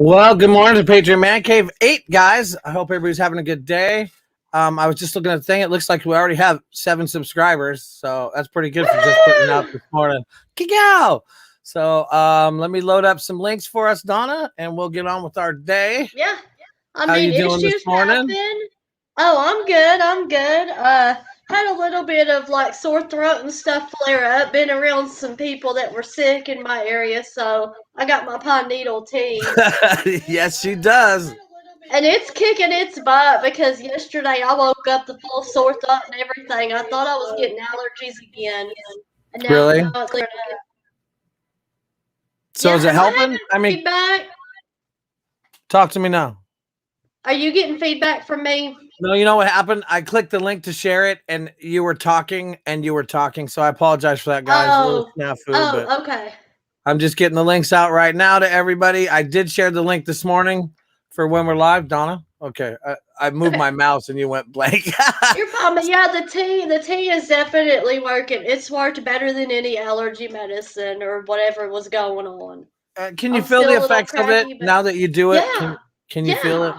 Well, good morning to Patriot Man Cave 8, guys. I hope everybody's having a good day. I was just looking at the thing. It looks like we already have 7 subscribers, so that's pretty good for just putting out this morning. Kick-ow! So let me load up some links for us, Donna, and we'll get on with our day. Yeah. How you doing this morning? Happen. Oh, I'm good. I'm good. Had a little bit of like sore throat and stuff flare up. Been around some people that were sick in my area, so I got my pine needle tea. Yes, she does. And it's kicking its butt because yesterday I woke up the full sore throat and everything. I thought I was getting allergies again. And now Really? it's cleared up. So is it helping? I mean, feedback? Talk to me now. Are you getting feedback from me? No, you know what happened? I clicked the link to share it, and you were talking, so I apologize for that, guys. But okay. I'm just getting the links out right now to everybody. I did share the link this morning for when we're live, Donna. Okay, I moved my mouse and you went blank. You're fine, but yeah, the tea is definitely working. It's worked better than any allergy medicine or whatever was going on. Can you feel the effects of it now that you do it? Yeah, can you feel it?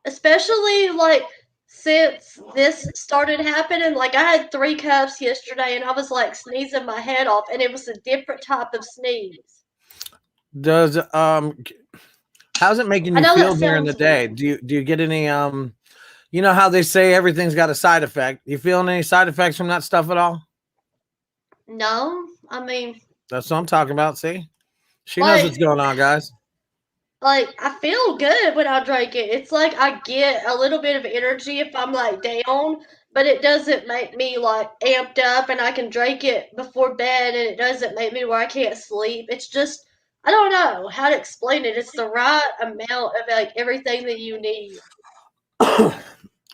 Especially like since this started happening, like I had 3 cups yesterday and I was like sneezing my head off and it was a different type of sneeze. Does how's it making you feel during the day? Do you get any you know how they say everything's got a side effect? You feeling any side effects from that stuff at all? No, I mean, that's what I'm talking about. See, she knows what's going on, guys. Like, I feel good when I drink it. It's like I get a little bit of energy if I'm like down, but it doesn't make me like amped up and I can drink it before bed and it doesn't make me where I can't sleep. It's just, I don't know how to explain it. It's the right amount of like everything that you need.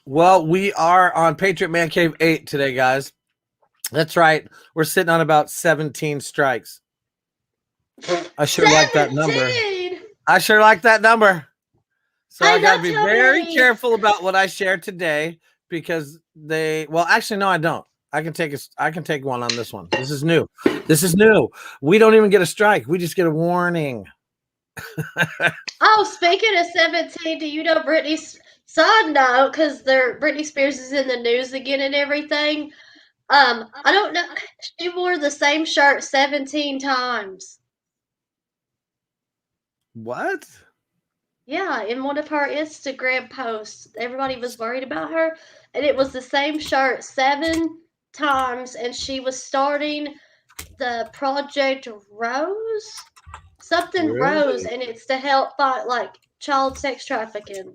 Well, we are on Patriot Man Cave 8 today, guys. That's right. We're sitting on about 17 strikes. I sure like that number. I sure like that number. So I got to be very careful about what I share today because actually, no, I don't. I can take one on this one. This is new. We don't even get a strike. We just get a warning. Oh, speaking of 17, do you know Britney's side note? Because Britney Spears is in the news again and everything. I don't know. She wore the same shirt 17 times. What? Yeah, in one of her Instagram posts, everybody was worried about her, and it was the same shirt 7 times, and she was starting the Project Rose, Rose, and it's to help fight like child sex trafficking.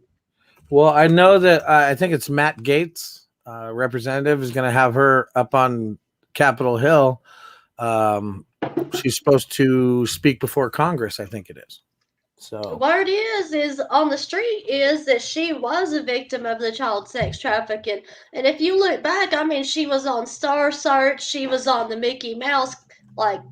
Well, I know that I think it's Matt Gaetz, representative, is going to have her up on Capitol Hill. She's supposed to speak before Congress, I think it is. So word is on the street is that she was a victim of the child sex trafficking. And if you look back, I mean, she was on Star Search. She was on the Mickey Mouse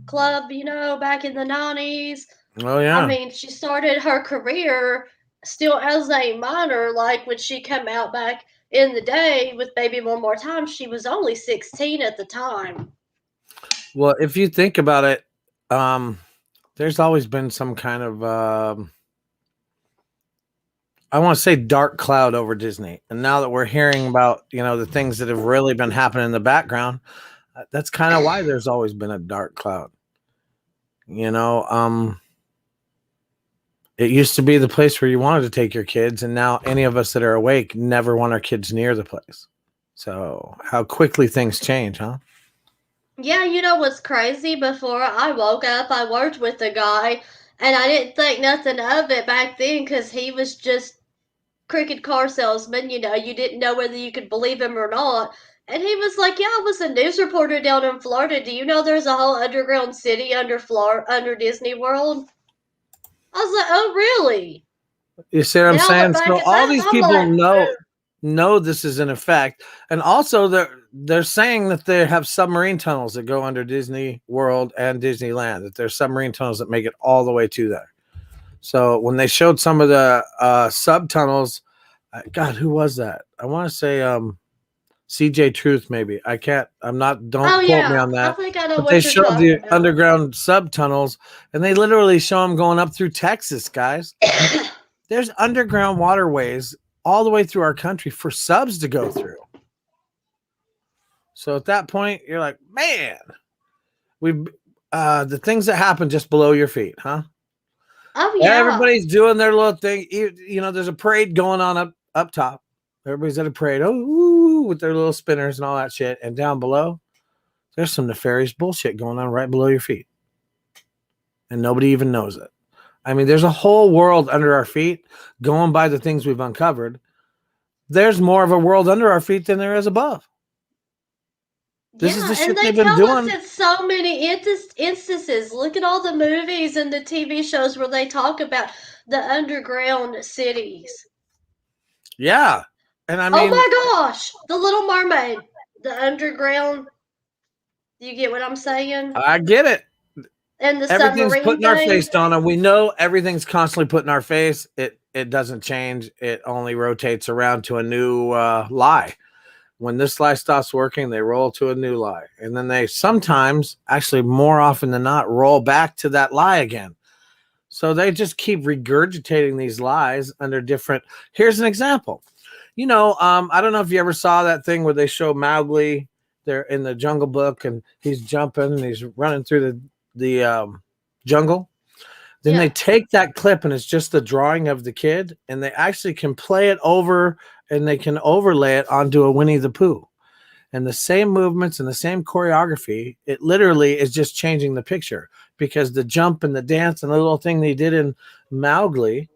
club, back in the 90s. Oh, yeah. I mean, she started her career still as a minor, like when she came out back in the day with Baby One More Time. She was only 16 at the time. Well, if you think about it, there's always been some kind of, I want to say dark cloud over Disney. And now that we're hearing about, the things that have really been happening in the background, that's kind of why there's always been a dark cloud. It used to be the place where you wanted to take your kids. And now any of us that are awake never want our kids near the place. So how quickly things change, huh? Yeah, you know what's crazy? Before I woke up, I worked with a guy, and I didn't think nothing of it back then because he was just crooked car salesman. You know, you didn't know whether you could believe him or not. And he was like, "Yeah, I was a news reporter down in Florida. Do you know there's a whole underground city under Disney World?" I was like, "Oh, really?" You see what I'm Now I look saying? back So at all that, and these I'm people like, know this is in effect, and also they're saying that they have submarine tunnels that go under Disney World and Disneyland. That there's submarine tunnels that make it all the way to there. So when they showed some of the sub tunnels, God, who was that? I want to say CJ Truth, maybe. I can't. I'm not. "Oh Don't quote me yeah, on I that. think I know But they what you're showed talking the about." underground sub tunnels, and they literally show them going up through Texas, guys. There's underground waterways all the way through our country for subs to go through. So at that point, you're like, man, we the things that happen just below your feet, huh? Oh yeah. Everybody's doing their little thing. You know, there's a parade going on up top. Everybody's at a parade, ooh, with their little spinners and all that shit. And down below, there's some nefarious bullshit going on right below your feet. And nobody even knows it. I mean, there's a whole world under our feet going by the things we've uncovered. There's more of a world under our feet than there is above. This is Yeah, the and shit they they've been tell us doing. in so many instances. Look at all the movies and the TV shows where they talk about the underground cities. Yeah. And I Oh mean, my gosh, The Little Mermaid, the underground. You get what I'm saying? I get it. And the Everything's put submarine in our thing. face, Donna. We know everything's constantly put in our face. It doesn't change. It only rotates around to a new lie. When this lie stops working, they roll to a new lie. And then they sometimes, actually more often than not, roll back to that lie again. So they just keep regurgitating these lies under different. Here's an example. You know, I don't know if you ever saw that thing where they show Mowgli. They're in the Jungle Book, and he's jumping, and he's running through the jungle. Then they Yeah. take that clip, and it's just the drawing of the kid, and they actually can play it over, and they can overlay it onto a Winnie the Pooh, and the same movements and the same choreography. It literally is just changing the picture because the jump and the dance and the little thing they did in Mowgli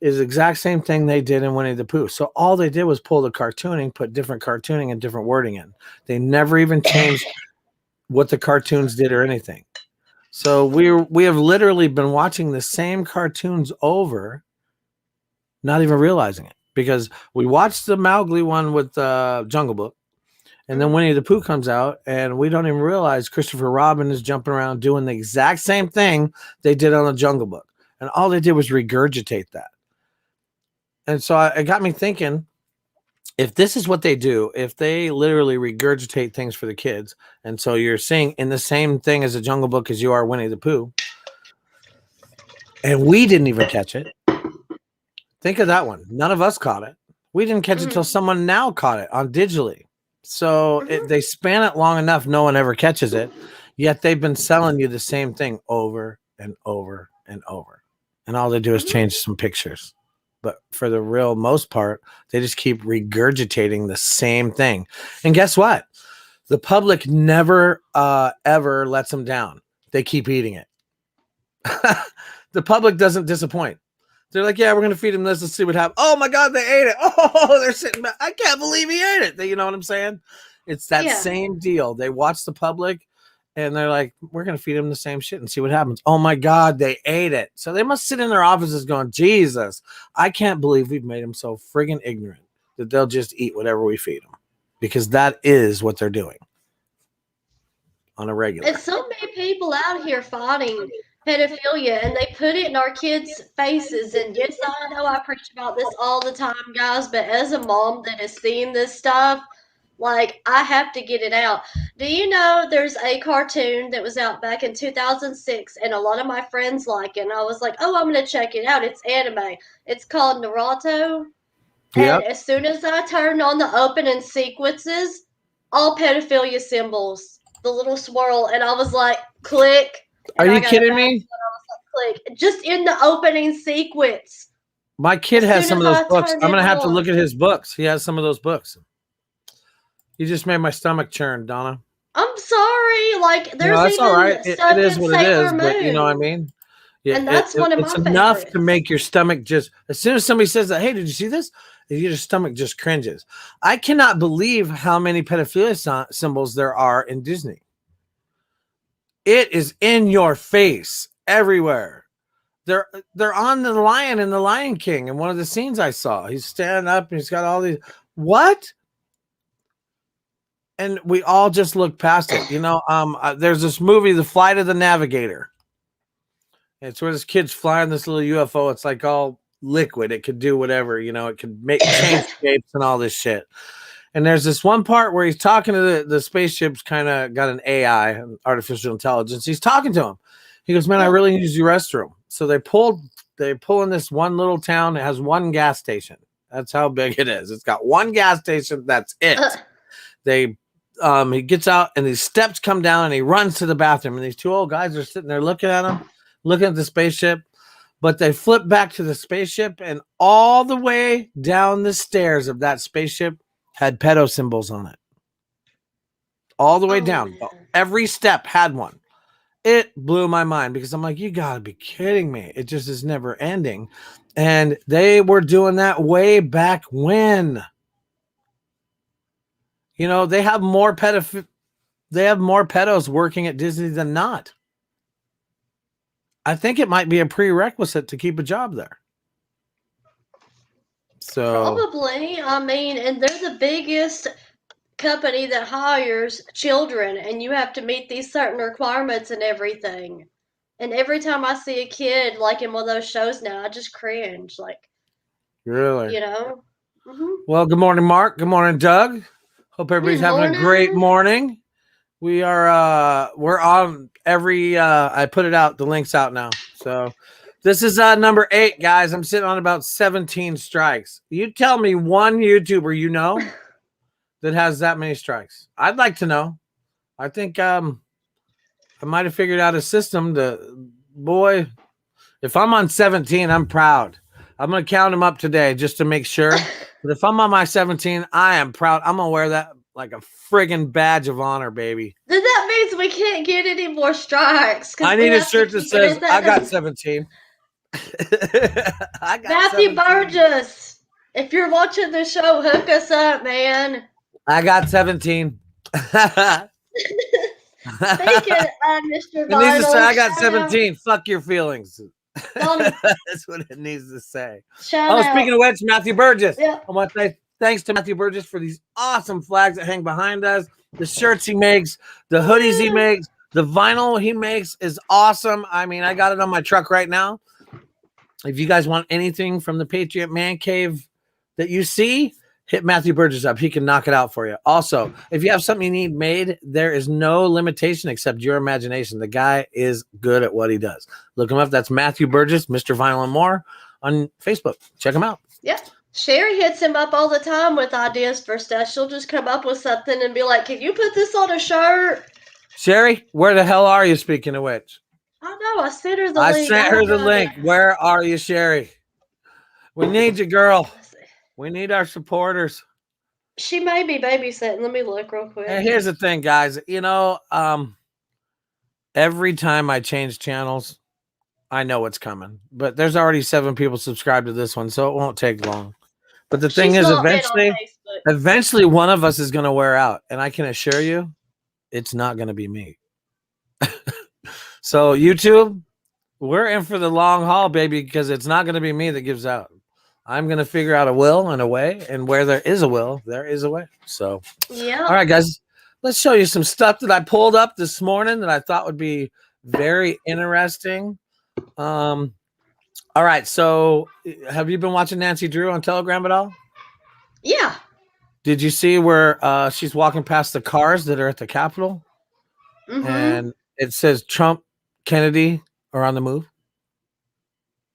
is the exact same thing they did in Winnie the Pooh. So all they did was pull the cartooning, put different cartooning and different wording in. They never even changed what the cartoons did or anything. So we have literally been watching the same cartoons over, not even realizing it, because we watched the Mowgli one with Jungle Book, and then Winnie the Pooh comes out, and we don't even realize Christopher Robin is jumping around doing the exact same thing they did on the Jungle Book, and all they did was regurgitate that. And so it got me thinking, if this is what they do, if they literally regurgitate things for the kids, and so you're seeing in the same thing as the Jungle Book as you are Winnie the Pooh, and we didn't even catch it. Think of that one. None of us caught it. We didn't catch it till someone now caught it on digitally. So they span it long enough, no one ever catches it. Yet they've been selling you the same thing over and over and over. And all they do is change some pictures. But for the real most part, they just keep regurgitating the same thing. And guess what? The public never, ever lets them down. They keep eating it. The public doesn't disappoint. They're like, yeah, we're going to feed him this. Let's see what happens. Oh, my God, they ate it. Oh, they're sitting back. I can't believe he ate it. You know what I'm saying? It's that same deal. They watch the public, and they're like, we're going to feed him the same shit and see what happens. Oh, my God, they ate it. So they must sit in their offices going, Jesus, I can't believe we've made them so friggin' ignorant that they'll just eat whatever we feed them, because that is what they're doing on a regular. And so many people out here fighting pedophilia, and they put it in our kids' faces. And yes, I know I preach about this all the time, guys, but as a mom that has seen this stuff, like, I have to get it out. Do you know there's a cartoon that was out back in 2006, and a lot of my friends like it, and I was like, oh, I'm going to check it out. It's anime. It's called Naruto. Yep. And as soon as I turned on the opening sequences, all pedophilia symbols, the little swirl, and I was like, click. Are you kidding me? Click. Just in the opening sequence. My kid has some of those books. I'm going to have to look at his books. He has some of those books. You just made my stomach churn, Donna. I'm sorry. Like, there's that's even all right. stuff It is in what it Sailor is, Moon. but you know what I mean? Yeah, and that's one of it's my enough favorites. to make your stomach just, as soon as somebody says that, hey, did you see this? Your stomach just cringes. I cannot believe how many pedophilia symbols there are in Disney. It is in your face everywhere. They're on the lion in the Lion King in one of the scenes I saw. He's standing up and he's got all these. What? And we all just look past it. You know, there's this movie, The Flight of the Navigator. It's where this kid's flying this little UFO. It's like all liquid. It could do whatever, you know, it could make change shapes and all this shit. And there's this one part where he's talking to the spaceship's kind of got an AI, artificial intelligence. He's talking to him. He goes, man, I really need to use your restroom. So they pull in this one little town. It has one gas station. That's how big it is. It's got one gas station. That's it. He gets out and these steps come down and he runs to the bathroom. And these two old guys are sitting there looking at him, looking at the spaceship. But they flip back to the spaceship, and all the way down the stairs of that spaceship had pedo symbols on it. All the way down. Man. Every step had one. It blew my mind because I'm like, you gotta be kidding me. It just is never ending. And they were doing that way back when. You know, they have more pedos working at Disney than not. I think it might be a prerequisite to keep a job there. So probably. I mean, and they're the biggest company that hires children, and you have to meet these certain requirements and everything. And every time I see a kid like in one of those shows now, I just cringe. Like, really, you know. Mm-hmm. Well, good morning, Mark. Good morning, Doug. Hope everybody's having a great morning. We are we're on every I put it out, the link's out now. So this is number 8, guys. I'm sitting on about 17 strikes. You tell me one YouTuber you know that has that many strikes. I'd like to know. I think I might have figured out a system to, boy, if I'm on 17, I'm proud. I'm going to count them up today just to make sure. But if I'm on my 17, I am proud. I'm going to wear that like a friggin' badge of honor, baby. Then that means we can't get any more strikes. I need a shirt that says, I got 17. I got Matthew 17. Burgess, if you're watching the show, hook us up, man. I got 17. Speaking of Mr. Vinyl, I got 17. Fuck your feelings. That's what it needs to say. Speaking of which, Matthew Burgess. Yeah. I want to say thanks to Matthew Burgess for these awesome flags that hang behind us, the shirts he makes, the hoodies he makes, the vinyl he makes is awesome. I mean, I got it on my truck right now. If you guys want anything from the Patriot Man Cave that you see, hit Matthew Burgess up. He can knock it out for you. Also, if you have something you need made, there is no limitation except your imagination. The guy is good at what he does. Look him up. That's Matthew Burgess, Mr. Vinyl and More on Facebook. Check him out. Yeah. Sherry hits him up all the time with ideas for stuff. She'll just come up with something and be like, can you put this on a shirt? Sherry, where the hell are you, speaking of which? I know. I sent her the link. I sent her the link. Where are you, Sherry? We need you, girl. We need our supporters. She may be babysitting. Let me look real quick. And here's the thing, guys. You know, every time I change channels, I know what's coming. But there's already 7 people subscribed to this one, so it won't take long. But the thing is, eventually one of us is going to wear out. And I can assure you, it's not going to be me. So YouTube, we're in for the long haul, baby, because it's not going to be me that gives out. I'm going to figure out a will and a way, and where there is a will, there is a way. So, yeah. All right, guys, let's show you some stuff that I pulled up this morning that I thought would be very interesting. All right, so have you been watching Nancy Drew on Telegram at all? Yeah. Did you see where she's walking past the cars that are at the Capitol? Mm-hmm. And it says Trump, Kennedy are on the move?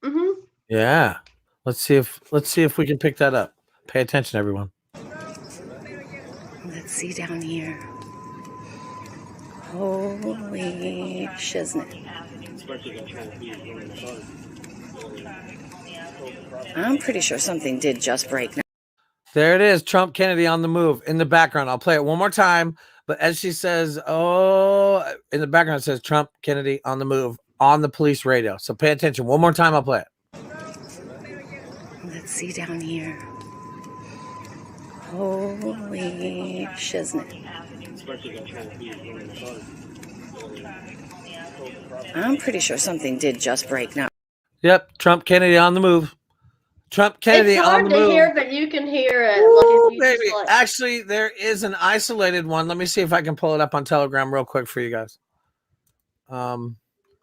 Mm-hmm. Yeah. Let's see if we can pick that up. Pay attention, everyone. Let's see down here. Holy shiznit. I'm pretty sure something did just break. There it is. Trump Kennedy on the move in the background. I'll play it one more time. But as she says, oh, in the background, it says Trump Kennedy on the move on the police radio. So pay attention. One more time. I'll play it. Let's see down here. Holy shiznit. I'm pretty sure something did just break now. Yep. Trump Kennedy on the move. Trump Kennedy It's on hard the to move. hear, but you can hear it. Woo, Like if you baby. just, like, Actually, there is an isolated one. Let me see if I can pull it up on Telegram real quick for you guys.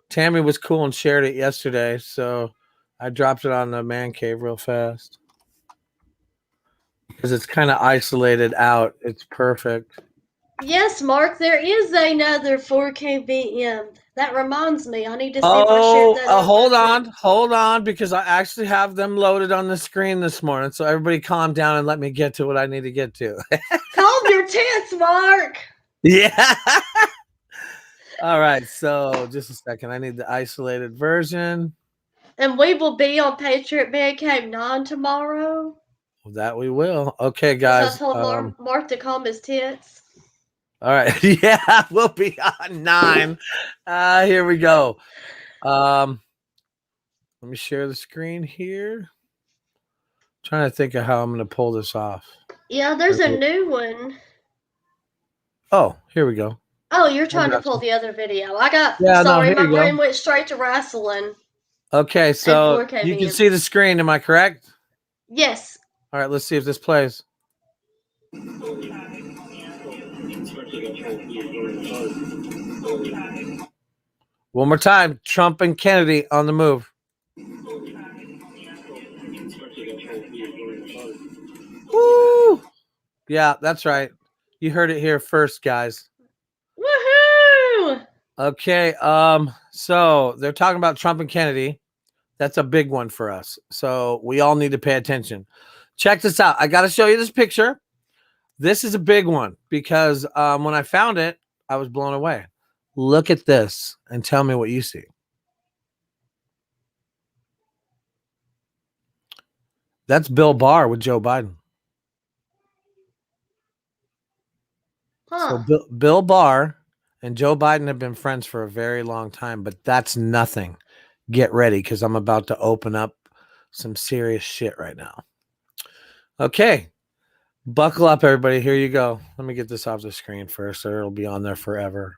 Tammy was cool and shared it yesterday, so I dropped it on the man cave real fast because it's kind of isolated out. It's perfect. yes, Mark, there is another 4K VM. That reminds me, I need to see if I shared that. Hold on, because I actually have them loaded on the screen this morning. So everybody calm down and let me get to what I need to get to. Calm your tits, Mark. Yeah. All right, so just a second. I need the isolated version. And we will be on Patriot Man Cave 9 tomorrow. That we will. Okay, So guys. I told Mark to calm his tits. All right. Yeah, we'll be on 9. Here we go. Let me share the screen here. Trying to think of how I'm going to pull this off. Yeah, there's a new one. Oh, here we go. Oh, you're trying to pull the other video. My brain went straight to wrestling. Okay, so 4K you can VM. see the screen. Am I correct? Yes. All right, let's see if this plays. One more time. Trump and Kennedy on the move. Woo! Yeah, that's right. You heard it here first, guys. Woohoo! Okay, so they're talking about Trump and Kennedy. That's a big one for us. So we all need to pay attention. Check this out. I got to show you this picture. This is a big one because when I found it, I was blown away. Look at this and tell me what you see. That's Bill Barr with Joe Biden. Huh. So Bill Barr and Joe Biden have been friends for a very long time, but that's nothing. Get ready because I'm about to open up some serious shit right now. Okay. Buckle up, everybody. Here you go. Let me get this off the screen first, or it'll be on there forever.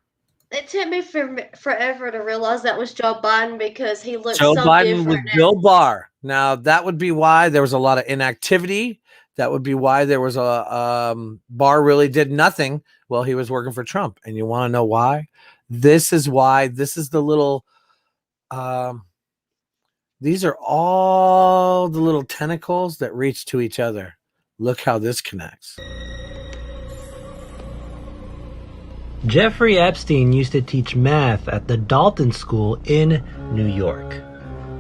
It took me forever to realize that was Joe Biden because he looked Joe so Biden with different. Bill Barr. Now, that would be why there was a lot of inactivity. That would be why there was a Barr really did nothing while he was working for Trump. And you want to know why? This is why. This is the little these are all the little tentacles that reach to each other. Look how this connects. Jeffrey Epstein used to teach math at the Dalton School in New York.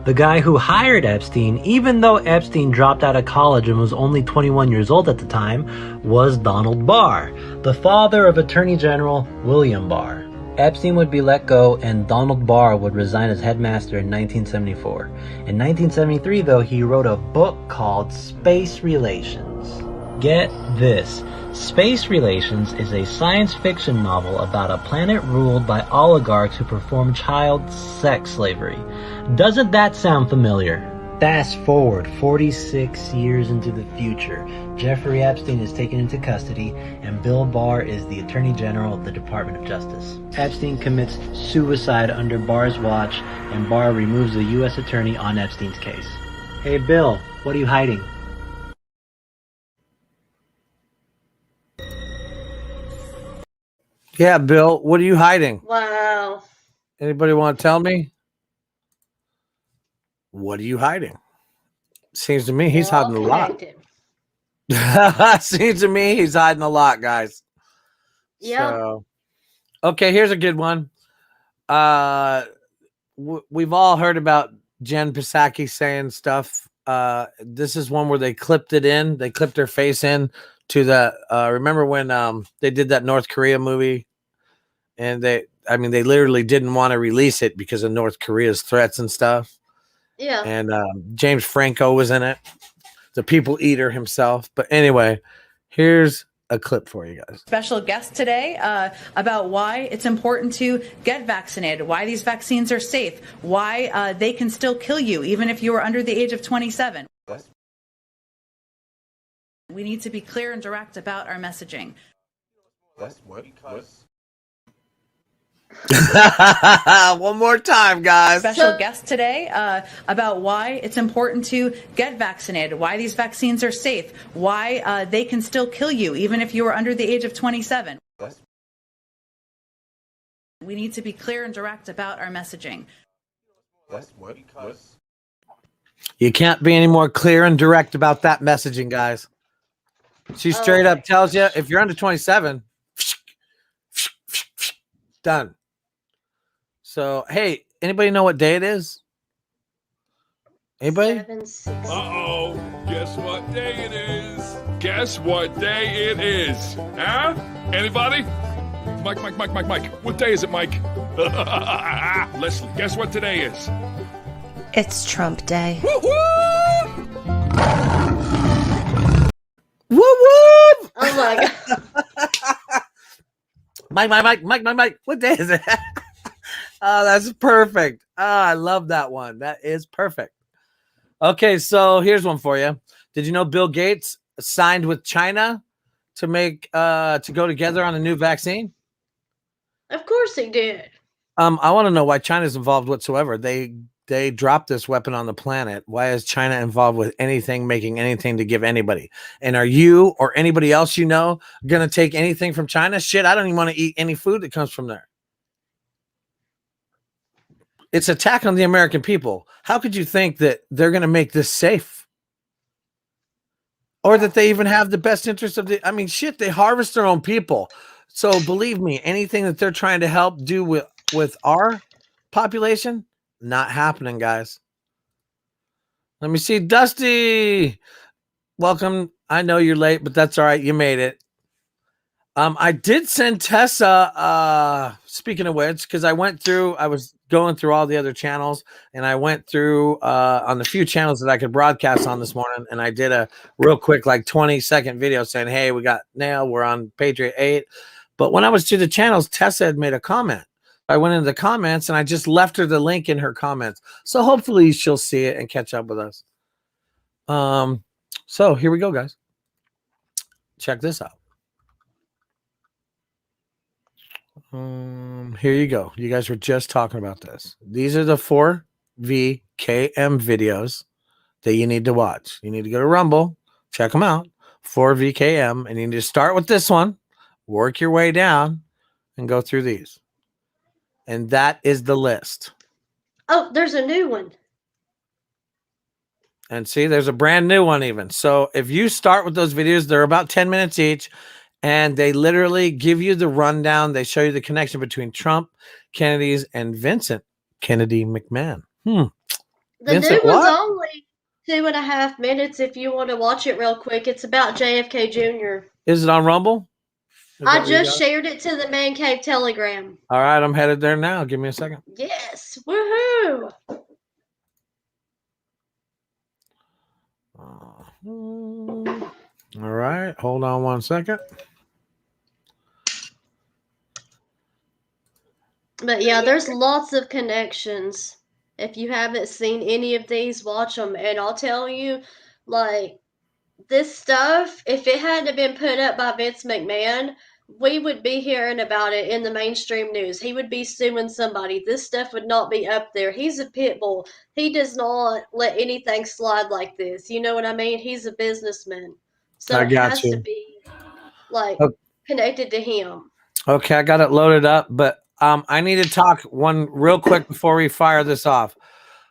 The guy who hired Epstein, even though Epstein dropped out of college and was only 21 years old at the time, was Donald Barr, the father of Attorney General William Barr. Epstein would be let go and Donald Barr would resign as headmaster in 1974. In 1973, though, he wrote a book called Space Relations. Get this. Space Relations is a science fiction novel about a planet ruled by oligarchs who perform child sex slavery. Doesn't that sound familiar? Fast forward 46 years into the future. Jeffrey Epstein is taken into custody and Bill Barr is the Attorney General of the Department of Justice. Epstein commits suicide under Barr's watch and Barr removes the U.S. Attorney on Epstein's case. Hey Bill, what are you hiding? Yeah, Bill, what are you hiding? Wow. Anybody want to tell me? What are you hiding? Seems to me he's hiding a lot. Seems to me he's hiding a lot, guys. Yeah. So, okay, here's a good one. We've all heard about Jen Psaki saying stuff. This is one where they clipped it in. They clipped her face in to the. Remember when they did that North Korea movie, and they literally didn't want to release it because of North Korea's threats and stuff. Yeah. And James Franco was in it. the people eater himself. But anyway, here's a clip for you guys. Special guest today about why it's important to get vaccinated, why these vaccines are safe, why they can still kill you even if you are under the age of 27. We need to be clear and direct about our messaging. One more time, guys. Special guest today about why it's important to get vaccinated, why these vaccines are safe, why they can still kill you even if you are under the age of 27. We need to be clear and direct about our messaging. You can't be any more clear and direct about that messaging, guys. She straight up tells you if you're under 27, done. So, hey, anybody know what day it is? Anybody? 7-6. Uh-oh. Guess what day it is? Guess what day it is? Huh? Anybody? Mike. What day is it, Mike? Leslie, guess what today is? It's Trump Day. Woo-woo! Woo woo! Oh my god. Mike. What day is it? Oh, that's perfect. Oh, I love that one. That is perfect. Okay, so here's one for you. Did you know Bill Gates signed with China to make to go together on a new vaccine? Of course he did. I want to know why China's involved whatsoever. They dropped this weapon on the planet. Why is China involved with anything, making anything to give anybody? And are you or anybody else you know going to take anything from China? Shit, I don't even want to eat any food that comes from there. It's an attack on the American people. How could you think that they're going to make this safe? Or that they even have the best interest of the... I mean, shit, they harvest their own people. So believe me, anything that they're trying to help do with our population, not happening, guys. Let me see. Dusty, welcome. I know you're late, but that's all right. You made it. I did send Tessa, speaking of which, because I was going through all the other channels, and I went through on the few channels that I could broadcast on this morning, and I did a real quick, like 20-second video saying, hey, we got nailed. We're on Patriot 8. But when I was to the channels, Tessa had made a comment. I went into the comments, and I just left her the link in her comments. So hopefully she'll see it and catch up with us. So here we go, guys. Check this out. Here you go. You guys were just talking about this. These are the 4VKM videos that you need to watch. You need to go to Rumble, check them out. 4VKM, and you need to start with this one, work your way down, and go through these. And that is the list. Oh, there's a new one. And see, there's a brand new one even. So if you start with those videos, they're about 10 minutes each. And they literally give you the rundown. They show you the connection between Trump, Kennedy's, and Vincent Kennedy McMahon. The Vincent, new one's what? only 2.5 minutes if you want to watch it real quick. It's about JFK Jr. Is it on Rumble? Is I that where you just got it? shared it to the Man Cave Telegram. All right, I'm headed there now. Give me a second. Yes. Woohoo. All right, hold on one second. But yeah, there's lots of connections. If you haven't seen any of these, watch them. And I'll tell you, like, this stuff, if it hadn't been put up by Vince McMahon, we would be hearing about it in the mainstream news. He would be suing somebody. This stuff would not be up there. He's a pit bull. He does not let anything slide like this. You know what I mean? He's a businessman. So I it got has you. to be, like, Okay. connected to him. Okay, I got it loaded up, but I need to talk one real quick before we fire this off.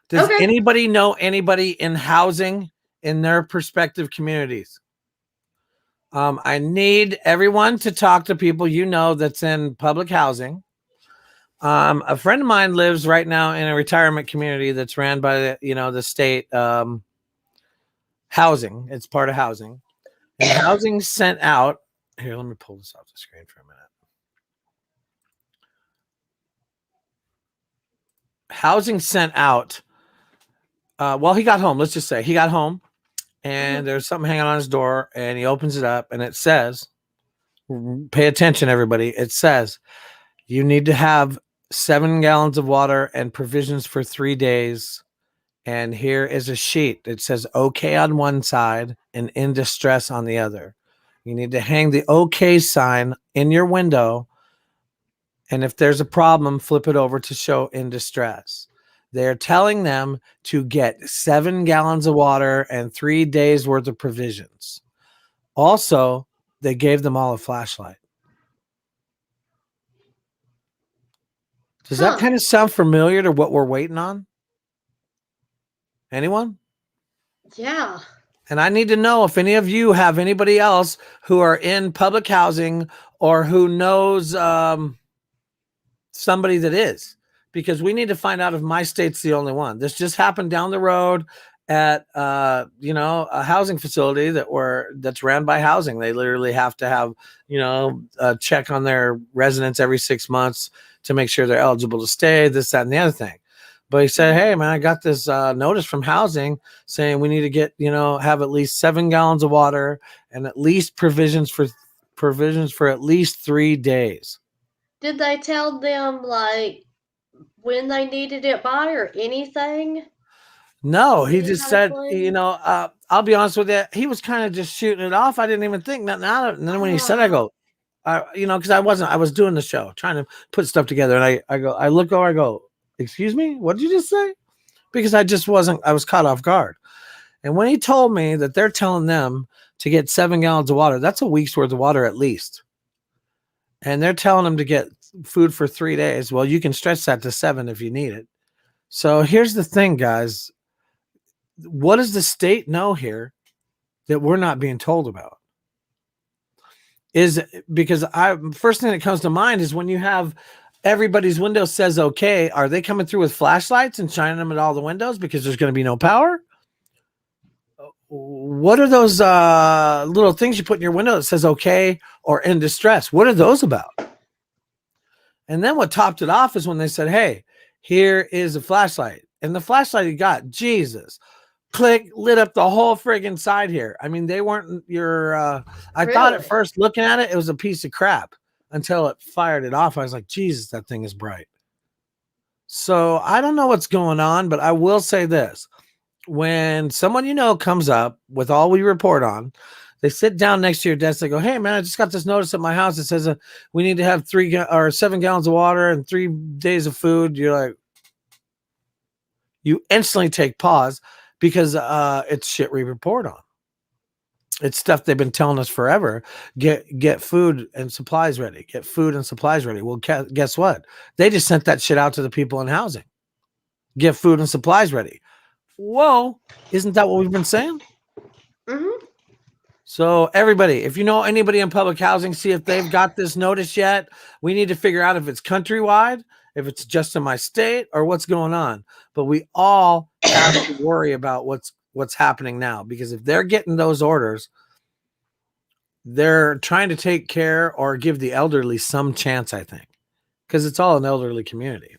Does Okay. anybody know anybody in housing in their respective communities? I need everyone to talk to people you know that's in public housing. A friend of mine lives right now in a retirement community that's ran by the state housing. It's part of housing. And housing sent out here. Let me pull this off the screen for a minute. Housing sent out. Well, he got home. Let's just say he got home, and there's something hanging on his door, and he opens it up, and it says, pay attention, everybody. It says, you need to have 7 gallons of water and provisions for 3 days. And here is a sheet that says okay on one side and in distress on the other. You need to hang the okay sign in your window. And if there's a problem, flip it over to show in distress. They're telling them to get 7 gallons of water and 3 days worth of provisions. Also, they gave them all a flashlight. Does that kind of sound familiar to what we're waiting on? Anyone? Yeah. And I need to know if any of you have anybody else who are in public housing or who knows somebody that is, because we need to find out if my state's the only one. This just happened down the road at a housing facility that's ran by housing. They literally have to have a check on their residents every 6 months to make sure they're eligible to stay, this, that, and the other thing. But he said, hey, man, I got this notice from housing saying we need to get, have at least 7 gallons of water and at least provisions for at least 3 days. Did they tell them, like, when they needed it by or anything? No, he just said, I'll be honest with you. He was kind of just shooting it off. I didn't even think nothing out of it. And then when he said, I go, because I was doing the show, trying to put stuff together. And I look over, I go, excuse me, what did you just say? Because I was caught off guard. And when he told me that they're telling them to get 7 gallons of water, that's a week's worth of water at least. And they're telling them to get food for 3 days. Well, you can stretch that to 7 if you need it. So here's the thing, guys. What does the state know here that we're not being told about? Is because first thing that comes to mind is when you have everybody's window says okay, are they coming through with flashlights and shining them at all the windows because there's going to be no power? What are those little things you put in your window that says okay or in distress? What are those about? And then what topped it off is when they said, hey, here is a flashlight. And the flashlight you got, Jesus, click, lit up the whole friggin' side here. I mean, they weren't I thought at first looking at it, it was a piece of crap until it fired it off. I was like, Jesus, that thing is bright. So I don't know what's going on, but I will say this. When someone comes up with all we report on, they sit down next to your desk. They go, hey, man, I just got this notice at my house. It says we need to have 7 gallons of water and 3 days of food. You're like, you instantly take pause because it's shit we report on. It's stuff they've been telling us forever. Get food and supplies ready. Get food and supplies ready. Well, guess what? They just sent that shit out to the people in housing. Get food and supplies ready. Whoa, isn't that what we've been saying? Mm-hmm. So everybody, if you know anybody in public housing, see if they've got this notice yet. We need to figure out if it's countrywide, if it's just in my state, or what's going on. But we all have to worry about what's happening now, because if they're getting those orders, they're trying to take care or give the elderly some chance, I think, because it's all an elderly community.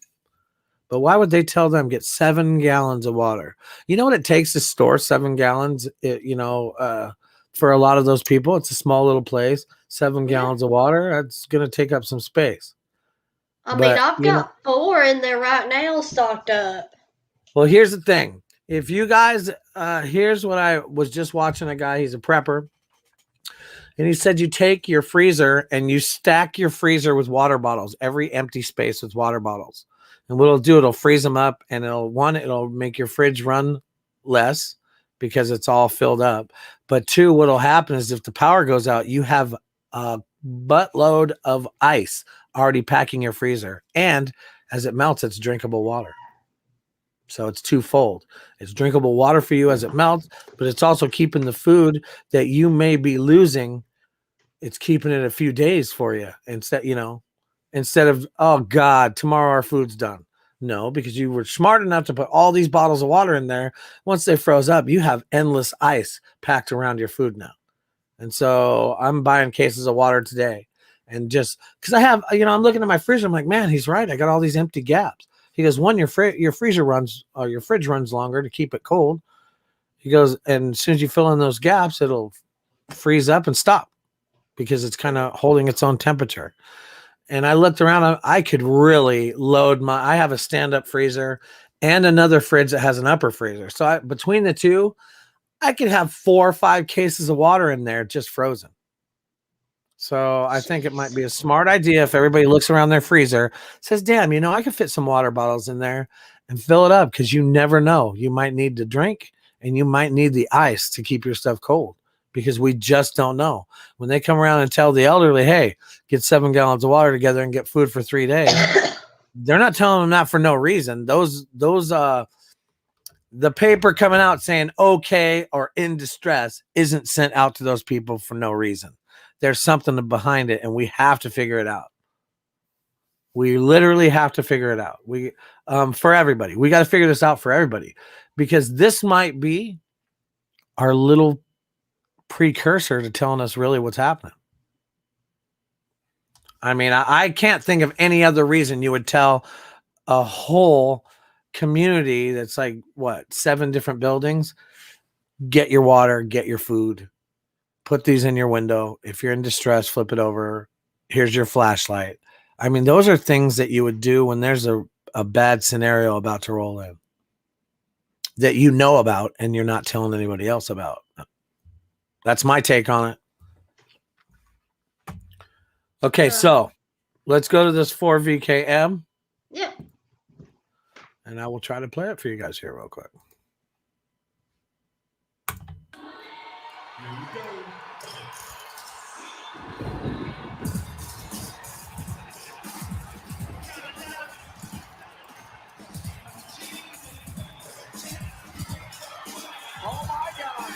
But why would they tell them get 7 gallons of water? You know what it takes to store 7 gallons? For a lot of those people, it's a small little place. 7 gallons of water, that's going to take up some space. I've got 4 in there right now stocked up. Well, here's the thing. If you guys, here's what I was just watching a guy, he's a prepper. And he said you take your freezer and you stack your freezer with water bottles, every empty space with water bottles. And what it'll do, it'll freeze them up, and it'll make your fridge run less because it's all filled up. But 2, what'll happen is if the power goes out, you have a buttload of ice already packing your freezer. And as it melts, it's drinkable water. So it's twofold. It's drinkable water for you as it melts, but it's also keeping the food that you may be losing. It's keeping it a few days for you instead of, oh God, tomorrow our food's done. No, because you were smart enough to put all these bottles of water in there. Once they froze up, you have endless ice packed around your food now. And so I'm buying cases of water today. And just because I have, I'm looking at my freezer. I'm like, man, he's right. I got all these empty gaps. He goes, one, your freezer runs, or your fridge runs longer to keep it cold. He goes, and as soon as you fill in those gaps, it'll freeze up and stop because it's kind of holding its own temperature. And I looked around, I could really load I have a stand-up freezer and another fridge that has an upper freezer. So between the two, I could have 4 or 5 cases of water in there just frozen. So I think it might be a smart idea if everybody looks around their freezer, says, damn, I could fit some water bottles in there and fill it up because you never know. You might need to drink and you might need the ice to keep your stuff cold because we just don't know. When they come around and tell the elderly, hey, get 7 gallons of water together and get food for 3 days, they're not telling them that for no reason. The paper coming out saying okay or in distress isn't sent out to those people for no reason. There's something behind it, and we have to figure it out. We literally have to figure it out. For everybody. We got to figure this out for everybody because this might be our little precursor to telling us really what's happening. I mean, I can't think of any other reason you would tell a whole community that's like, 7 different buildings, get your water, get your food, put these in your window. If you're in distress, flip it over. Here's your flashlight. I mean, those are things that you would do when there's a bad scenario about to roll in that you know about and you're not telling anybody else about. That's my take on it. Okay, so let's go to this 4VKM. Yeah. And I will try to play it for you guys here real quick. Oh my God!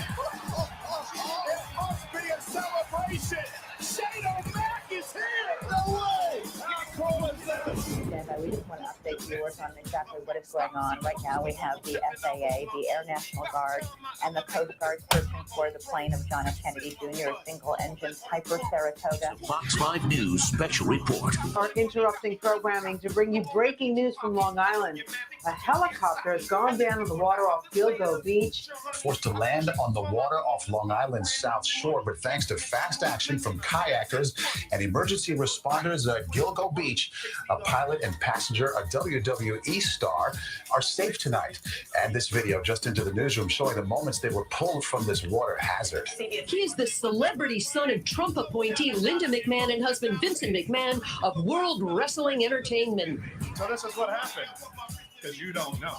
It must be a celebration! Shane O'Mac is here! No way! How cool is this? We just want to update viewers on exactly what is going on. Right now we have the FAA, the Air National Guard, and the Coast Guard searching for the plane of John F. Kennedy Jr., a single-engine Piper Saratoga. Fox 5 News special report. Are interrupting programming to bring you breaking news from Long Island. A helicopter has gone down in the water off Gilgo Beach. Forced to land on the water off Long Island's South Shore, but thanks to fast action from kayakers and emergency responders at Gilgo Beach, a pilot and passenger, a WWE star, are safe tonight. And this video just into the newsroom showing the moments they were pulled from this water hazard. He is the celebrity son of Trump appointee Linda McMahon and husband Vincent McMahon of World Wrestling Entertainment. So this is what happened, because you don't know.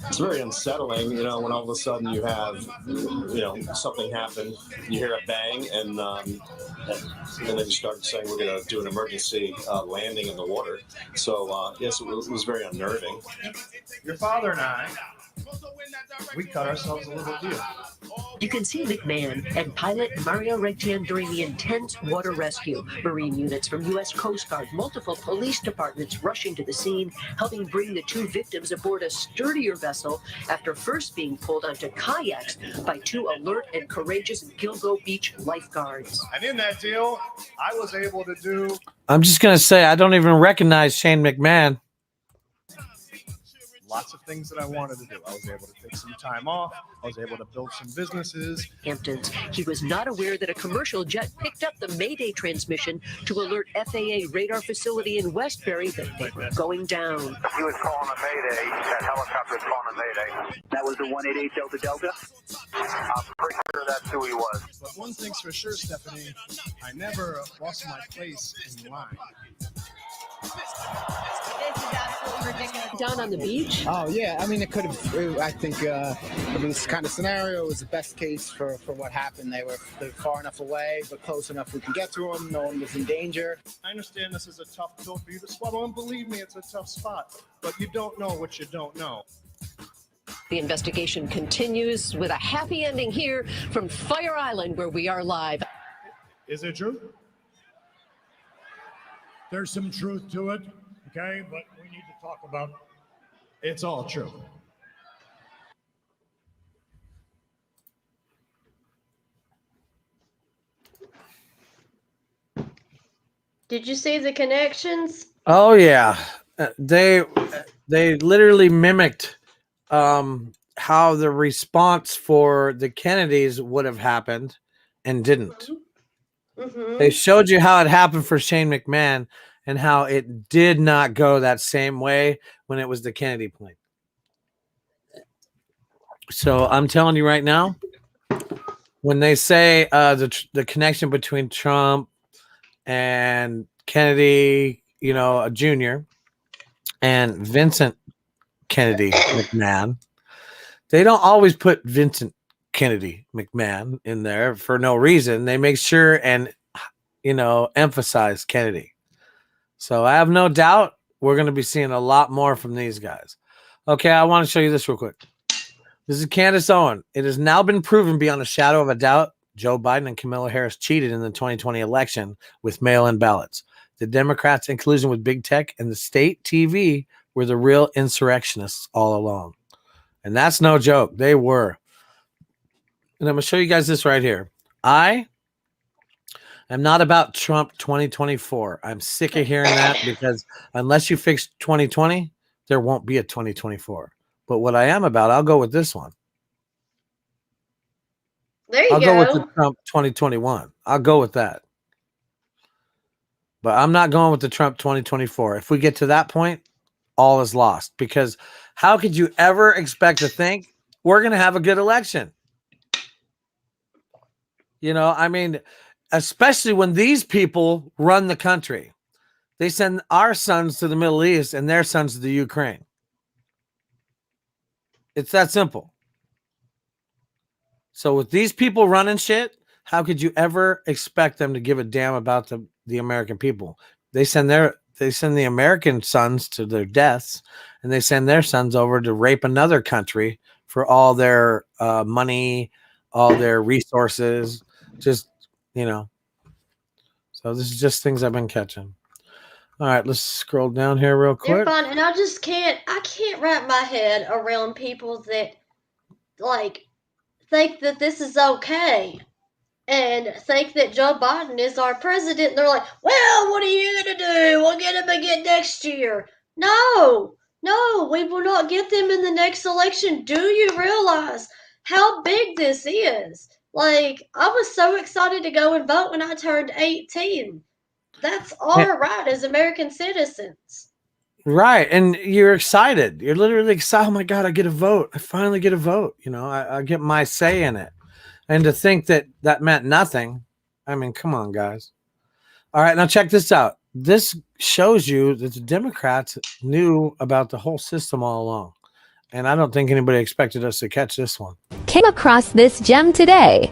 It's very unsettling, when all of a sudden you have, something happen, you hear a bang, and then you start saying we're going to do an emergency landing in the water. So, yes, it was very unnerving. Your father and I, we cut ourselves a little deal. You can see McMahon and pilot Mario Rectian during the intense water rescue. Marine units from U.S. Coast Guard, multiple police departments rushing to the scene, helping bring the 2 victims aboard a sturdier vessel after first being pulled onto kayaks by 2 alert and courageous Gilgo Beach lifeguards. And in that deal, I was able to do... I'm just going to say, I don't even recognize Shane McMahon. Lots of things that I wanted to do. I was able to take some time off. I was able to build some businesses. Hamptons. He was not aware that a commercial jet picked up the Mayday transmission to alert FAA radar facility in Westbury that they were going down. He was calling a Mayday. That helicopter was calling a Mayday. That was the 188 Delta Delta? I'm pretty sure that's who he was. But one thing's for sure, Stephanie, I never lost my place in line. This is absolutely ridiculous. Down on the beach? Oh, yeah. I mean, it could have, I think, for this kind of scenario, it was the best case for what happened. They were far enough away, but close enough we can get to them. No one was in danger. I understand this is a tough pill for you to swallow, and believe me, it's a tough spot. But you don't know what you don't know. The investigation continues with a happy ending here from Fire Island, where we are live. Is it true? There's some truth to it, okay? But we need to talk about it's all true. Did you see the connections? Oh yeah, they literally mimicked how the response for the Kennedys would have happened and didn't. Mm-hmm. They showed you how it happened for Shane McMahon and how it did not go that same way when it was the Kennedy plane. So I'm telling you right now, when they say the connection between Trump and Kennedy, you know, Jr. and Vincent Kennedy McMahon, they don't always put Vincent Kennedy McMahon in there for no reason. They make sure and, you know, emphasize Kennedy. So I have no doubt we're going to be seeing a lot more from these guys. Okay, I want to show you this real quick. This is Candace Owen. It has now been proven beyond a shadow of a doubt Joe Biden and Kamala Harris cheated in the 2020 election with mail-in ballots. The Democrats, in collusion with big tech and the state TV, were the real insurrectionists all along. And that's no joke. They were. And I'm going to show you guys this right here. I am not about Trump 2024. I'm sick of hearing that because unless you fix 2020, there won't be a 2024. But what I am about, I'll go with this one. There you I'll go. go with the Trump 2021. I'll go with that. But I'm not going with the Trump 2024. If we get to that point, all is lost. Because how could you ever expect to think we're going to have a good election? You know, I mean, especially when these people run the country. They send our sons to the Middle East and their sons to the Ukraine. It's that simple. So with these people running shit, how could you ever expect them to give a damn about the American people? They send the American sons to their deaths, and they send their sons over to rape another country for all their money, all their resources. Just, you know. So this is just things I've been catching. All right, let's scroll down here real quick. You're fine, and I can't wrap my head around people that like think that this is okay and think that Joe Biden is our president. And they're like, well, what are you gonna do? We'll get him again next year. No, we will not get them in the next election. Do you realize how big this is? Like, I was so excited to go and vote when I turned 18. That's our right as American citizens. Right. And you're excited. You're literally excited. Oh my God, I get a vote. I finally get a vote. You know, I get my say in it. And to think that that meant nothing. I mean, come on, guys. All right. Now check this out. This shows you that the Democrats knew about the whole system all along. And I don't think anybody expected us to catch this one. Came across this gem today.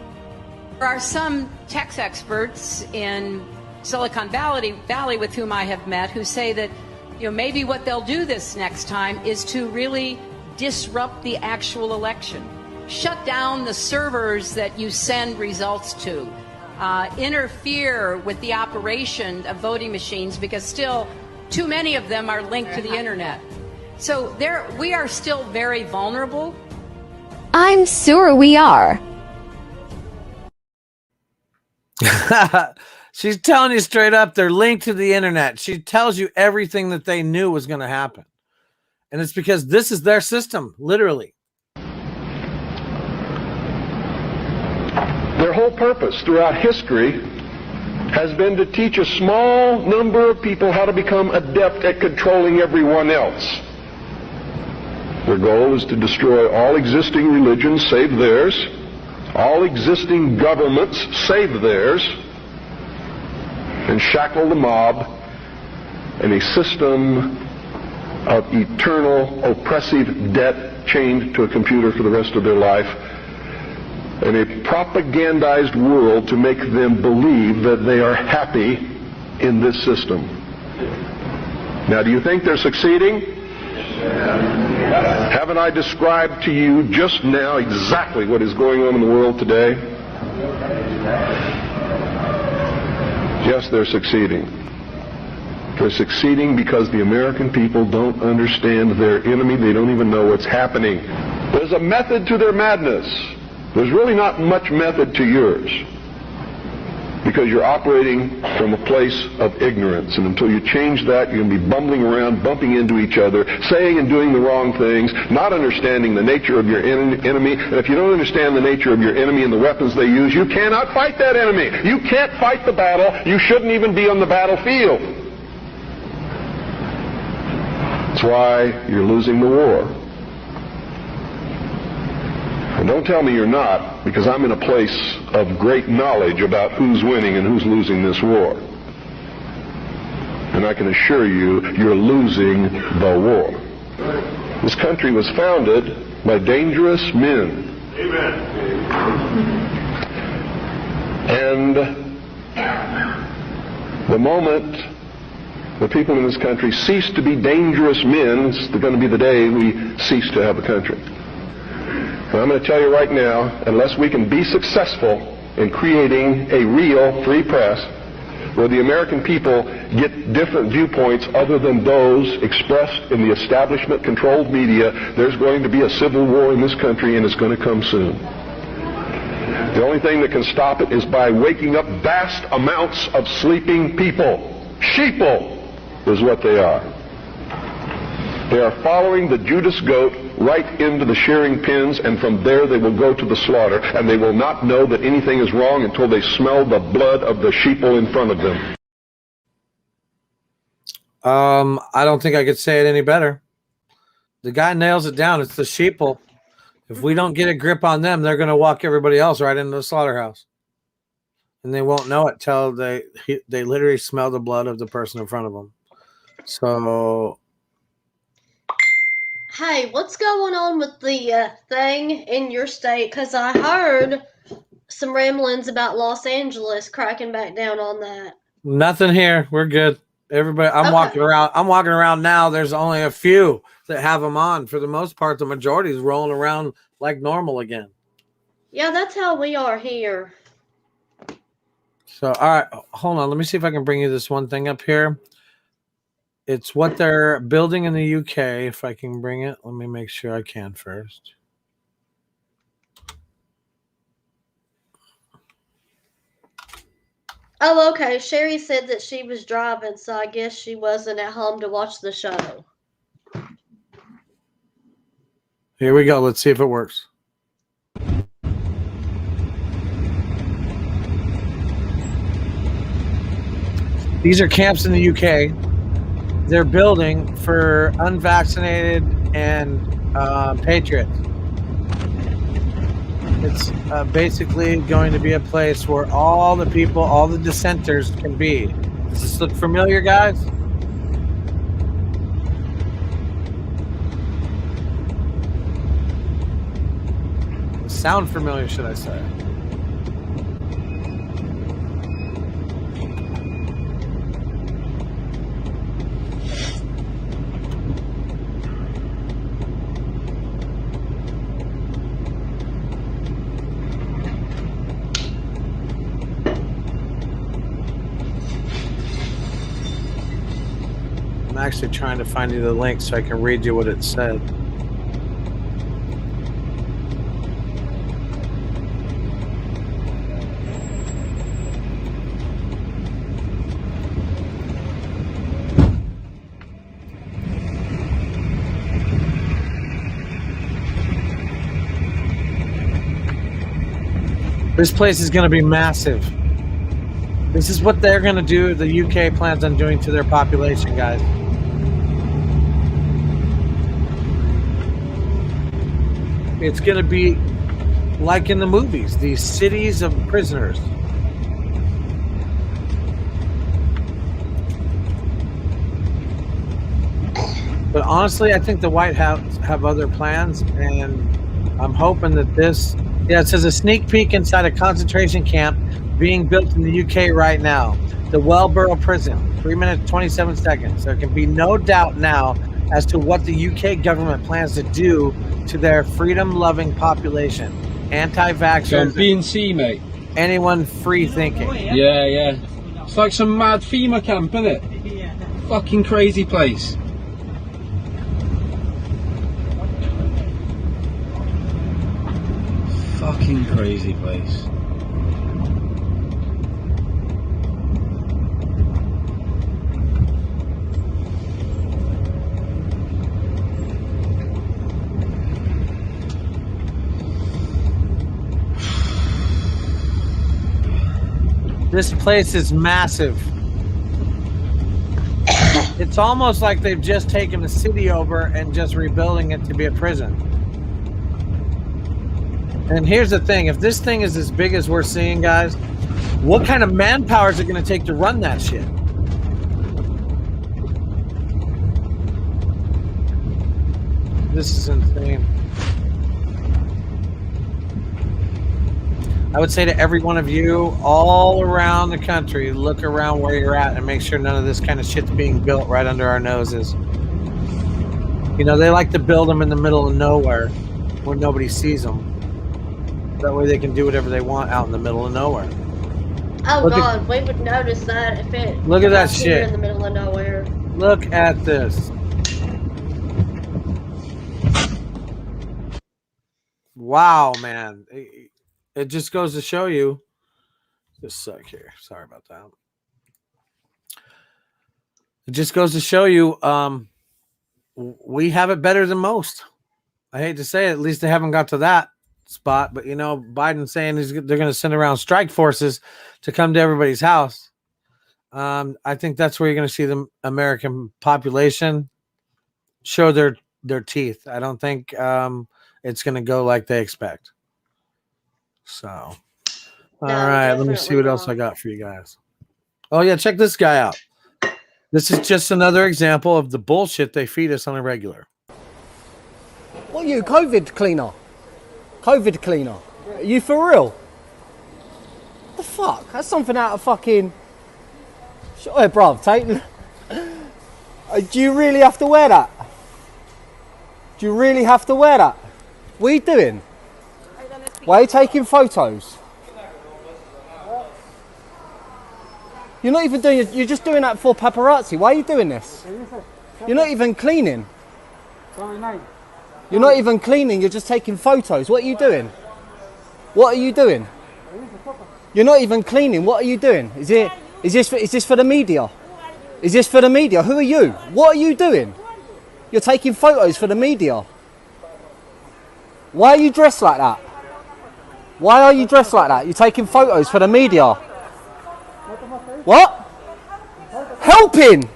There are some tax experts in Silicon Valley with whom I have met who say that, you know, maybe what they'll do this next time is to really disrupt the actual election. Shut down the servers that you send results to. Interfere with the operation of voting machines because still too many of them are linked to the internet. So we are still very vulnerable. I'm sure we are. She's telling you straight up, they're linked to the internet. She tells you everything that they knew was going to happen. And it's because this is their system, literally. Their whole purpose throughout history has been to teach a small number of people how to become adept at controlling everyone else. Their goal is to destroy all existing religions save theirs, all existing governments save theirs, and shackle the mob in a system of eternal oppressive debt chained to a computer for the rest of their life, in a propagandized world to make them believe that they are happy in this system. Now, do you think they're succeeding? Haven't I described to you just now exactly what is going on in the world today? Yes, they're succeeding. They're succeeding because the American people don't understand their enemy. They don't even know what's happening. There's a method to their madness. There's really not much method to yours. because you're operating from a place of ignorance. And until you change that, you're going to be bumbling around, bumping into each other, saying and doing the wrong things, not understanding the nature of your enemy. And if you don't understand the nature of your enemy and the weapons they use, you cannot fight that enemy. You can't fight the battle. You shouldn't even be on the battlefield. That's why you're losing the war. And don't tell me you're not, because I'm in a place of great knowledge about who's winning and who's losing this war. And I can assure you, you're losing the war. This country was founded by dangerous men. Amen. And the moment the people in this country cease to be dangerous men, it's going to be the day we cease to have a country. And I'm going to tell you right now, unless we can be successful in creating a real free press where the American people get different viewpoints other than those expressed in the establishment-controlled media, there's going to be a civil war in this country, and it's going to come soon. The only thing that can stop it is by waking up vast amounts of sleeping people. Sheeple is what they are. They are following the Judas goat right into the shearing pens, and from there they will go to the slaughter, and they will not know that anything is wrong until they smell the blood of the sheeple in front of them. I don't think I could say it any better. The guy nails it down. It's the sheeple. If we don't get a grip on them, they're going to walk everybody else right into the slaughterhouse. And they won't know it till they literally smell the blood of the person in front of them. So... Hey, what's going on with the thing in your state? Because I heard some ramblings about Los Angeles cracking back down on that. Nothing here. We're good. Everybody, I'm walking around. I'm walking around now. There's only a few that have them on. For the most part, the majority is rolling around like normal again. Yeah, that's how we are here. So, all right, hold on. Let me see if I can bring you this one thing up here. It's what they're building in the UK. If I can bring it, let me make sure I can first. Oh, okay. Sherry said that she was driving, so I guess she wasn't at home to watch the show. Here we go. Let's see if it works. These are camps in the UK. They're building for unvaccinated and patriots. It's basically going to be a place where all the people, all the dissenters can be. Does this look familiar, guys? Sound familiar, should I say? I'm actually trying to find you the link so I can read you what it said. This place is going to be massive. This is what they're going to do. The UK plans on doing to their population, guys. It's going to be like in the movies, these cities of prisoners. But honestly, I think the White House have other plans, and I'm hoping that this... Yeah, it says a sneak peek inside a concentration camp being built in the UK right now. The Wellborough Prison, 3 minutes, 27 seconds. There can be no doubt now as to what the UK government plans to do to their freedom-loving population. Anti-vaxxers. B&C, mate. Anyone free-thinking. Yeah, yeah. It's like some mad FEMA camp, isn't it? Fucking crazy place. Fucking crazy place. This place is massive. It's almost like they've just taken the city over and just rebuilding it to be a prison. And here's the thing, if this thing is as big as we're seeing, guys, what kind of manpower is it going to take to run that shit? This is insane. I would say to every one of you all around the country, look around where you're at and make sure none of this kind of shit's being built right under our noses. You know, they like to build them in the middle of nowhere where nobody sees them. That way they can do whatever they want out in the middle of nowhere. Oh Look God, we would notice that if it. Look at that was here shit. in the middle of nowhere. Look at this. Wow, man. It just goes to show you. Just a sec here. Sorry about that. It just goes to show you we have it better than most. I hate to say it, at least they haven't got to that spot. But, you know, Biden's saying they're going to send around strike forces to come to everybody's house. I think that's where you're going to see the American population show their teeth. I don't think it's going to go like they expect. So, all right, let me see what else I got for you guys. Oh, yeah, check this guy out. This is just another example of the bullshit they feed us on a regular. What are you, COVID cleaner? COVID cleaner? Are you for real? What the fuck? That's something out of fucking... Hey, bruv, Tatum. Do you really have to wear that? Do you really have to wear that? What are you doing? Why are you taking photos? You're not even doing it, you're just doing that for paparazzi. Why are you doing this? You're not even cleaning. You're not even cleaning, you're just taking photos. What are you doing? What are you doing? You're not even cleaning. What are you doing? Is this for the media? Is this for the media? Who are you? What are you doing? You're taking photos for the media. Why are you dressed like that? Why are you dressed like that? You're taking photos for the media. What? Helping!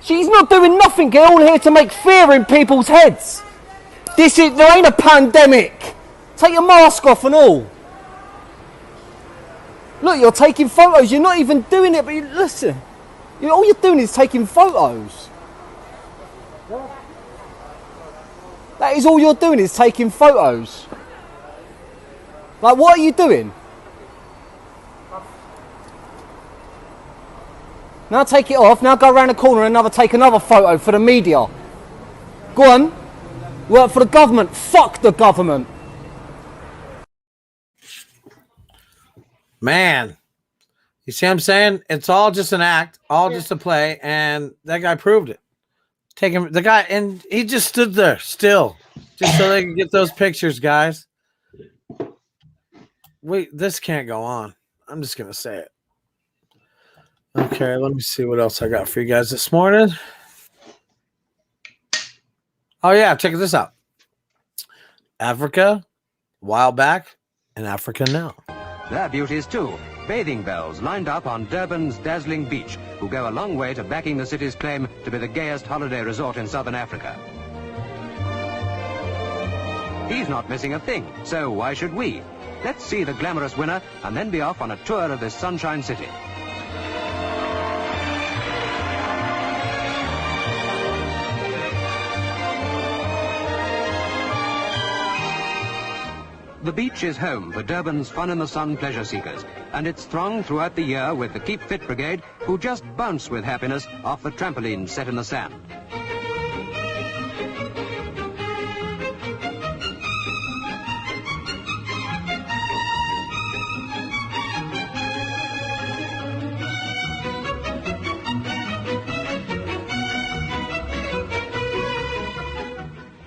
She's not doing nothing. Get all here to make fear in people's heads. There ain't a pandemic. Take your mask off and all. Look, you're taking photos. You're not even doing it, but listen. All you're doing is taking photos. That is all you're doing is taking photos. Like, what are you doing? Now take it off. Now go around the corner and take another photo for the media. Go on. Work for the government. Fuck the government. Man. You see what I'm saying? It's all just an act, all just a play, and that guy proved it. The guy, and he just stood there still, just so they can get those pictures, guys. Wait, this can't go on. I'm just gonna say it. Okay, let me see what else I got for you guys this morning. Oh yeah, check this out. Africa, a while back, and Africa now. Their beauties too. Bathing bells lined up on Durban's dazzling beach, who go a long way to backing the city's claim to be the gayest holiday resort in southern Africa. He's not missing a thing, so why should we? Let's see the glamorous winner and then be off on a tour of this sunshine city. The beach is home for Durban's Fun in the Sun pleasure seekers, and it's thronged throughout the year with the Keep Fit Brigade, who just bounce with happiness off the trampolines set in the sand.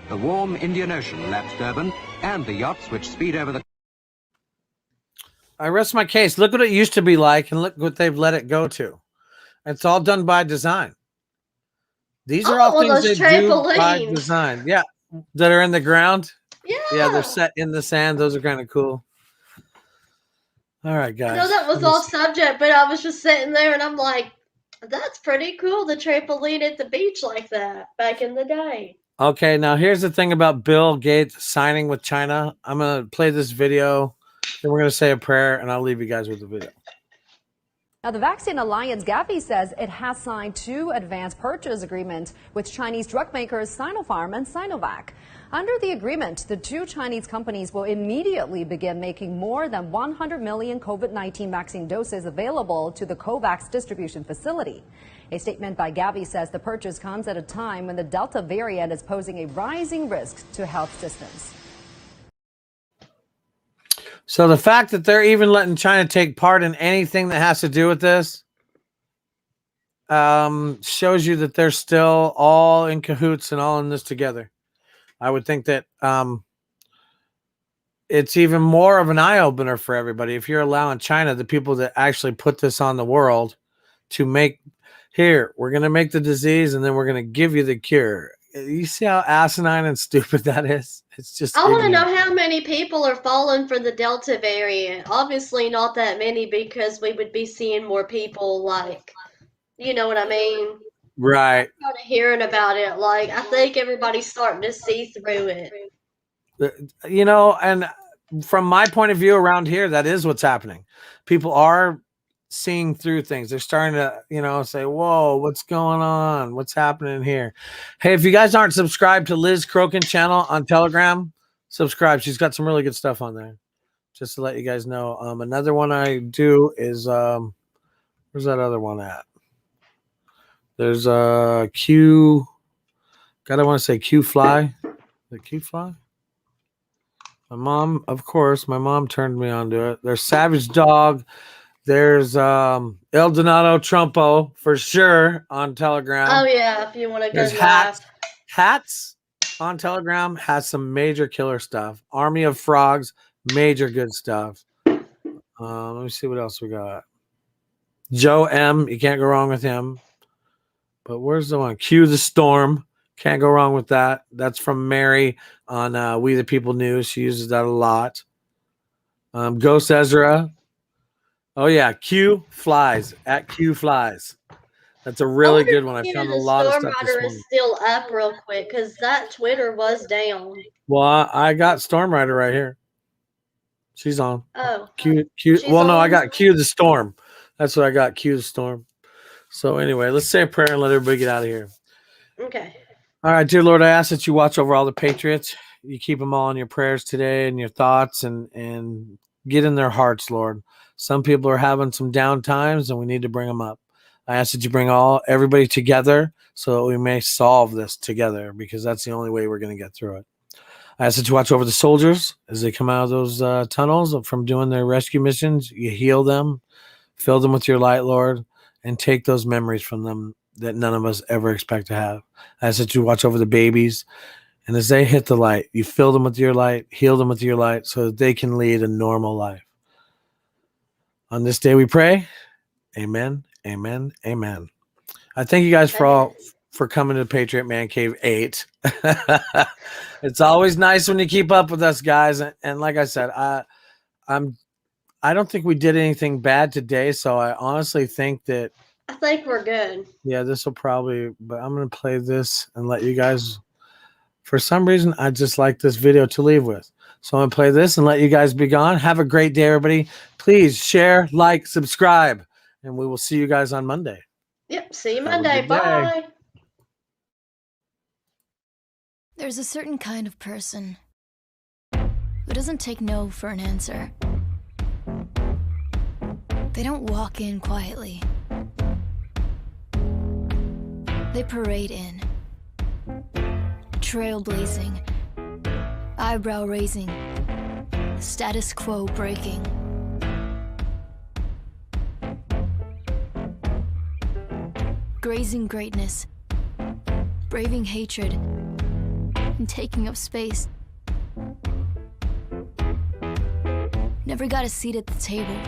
The warm Indian Ocean laps Durban, and the yachts which speed over the... I rest my case. Look what it used to be like, and look what they've let it go to. It's all done by design. These are all things they do by design. Yeah, that are in the ground. Yeah, they're set in the sand. Those are kind of cool. All right, guys. I know that was off subject, but I was just sitting there and I'm like, that's pretty cool, the trampoline at the beach like that back in the day. Okay, now here's the thing about Bill Gates signing with China. I'm going to play this video, then we're going to say a prayer, and I'll leave you guys with the video. Now, the Vaccine Alliance, Gavi, says it has signed 2 advance purchase agreements with Chinese drug makers Sinopharm and Sinovac. Under the agreement, the 2 Chinese companies will immediately begin making more than 100 million COVID-19 vaccine doses available to the COVAX distribution facility. A statement by Gavi says the purchase comes at a time when the Delta variant is posing a rising risk to health systems. So the fact that they're even letting China take part in anything that has to do with this shows you that they're still all in cahoots and all in this together. I would think that it's even more of an eye-opener for everybody if you're allowing China, the people that actually put this on the world, to make, here, we're going to make the disease and then we're going to give you the cure. You see how asinine and stupid that is? It's just. I want to know how many people are falling for the Delta variant. Obviously, not that many because we would be seeing more people, like, you know what I mean? Right. Kind of hearing about it. Like, I think everybody's starting to see through it. You know, and from my point of view around here, that is what's happening. People are seeing through things. They're starting to, you know, say, whoa, what's going on? What's happening here? Hey, if you guys aren't subscribed to Liz Crokin channel on Telegram, subscribe. She's got some really good stuff on there. Just to let you guys know. Another one I do is where's that other one at? There's Q. God, I want to say Q Fly. The Q Fly? My mom, of course, my mom turned me on to it. There's Savage Dog. There's El Donato Trumpo for sure on Telegram. Oh, yeah, if you want to go There's Hats on Telegram has some major killer stuff. Army of Frogs, major good stuff. Let me see what else we got. Joe M, you can't go wrong with him. But where's the one? Q the Storm, can't go wrong with that. That's from Mary on We the People News. She uses that a lot. Ghost Ezra. Oh yeah, Q Flies at Q Flies. That's a really good one. I found a lot of stuff this Storm Rider morning. is still up real quick because that Twitter was down. Well, I got Storm Rider right here. She's on. Oh. Q. She's Well, no, I on? got Q the Storm. That's what I got. Q the Storm. So anyway, let's say a prayer and let everybody get out of here. Okay. All right, dear Lord, I ask that you watch over all the patriots. You keep them all in your prayers today and your thoughts, and get in their hearts, Lord. Some people are having some down times, and we need to bring them up. I ask that you bring everybody together so that we may solve this together, because that's the only way we're going to get through it. I ask that you watch over the soldiers as they come out of those tunnels from doing their rescue missions. You heal them, fill them with your light, Lord, and take those memories from them that none of us ever expect to have. I ask that you watch over the babies, and as they hit the light, you fill them with your light, heal them with your light so that they can lead a normal life. On this day we pray. Amen, amen, amen. I thank you guys for coming to Patriot Man Cave 8. It's always nice when you keep up with us, guys. And like I said, I don't think we did anything bad today, so I honestly think that I think we're good. yeah, this will probably, but I'm going to play this and let you guys, for some reason, I just like this video to leave with. So I'm going to play this and let you guys be gone. Have a great day, everybody. Please share, like, subscribe, and we will see you guys on Monday. Yep. See you Have a Monday. good day. Bye. There's a certain kind of person who doesn't take no for an answer. They don't walk in quietly. They parade in, trailblazing, eyebrow raising, status quo breaking. Grazing greatness, braving hatred, and taking up space. Never got a seat at the table,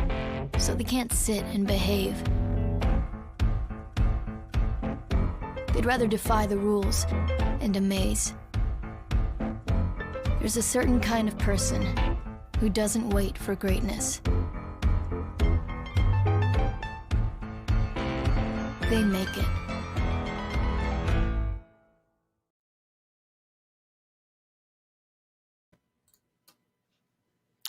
so they can't sit and behave. They'd rather defy the rules and amaze. There's a certain kind of person who doesn't wait for greatness. they make it.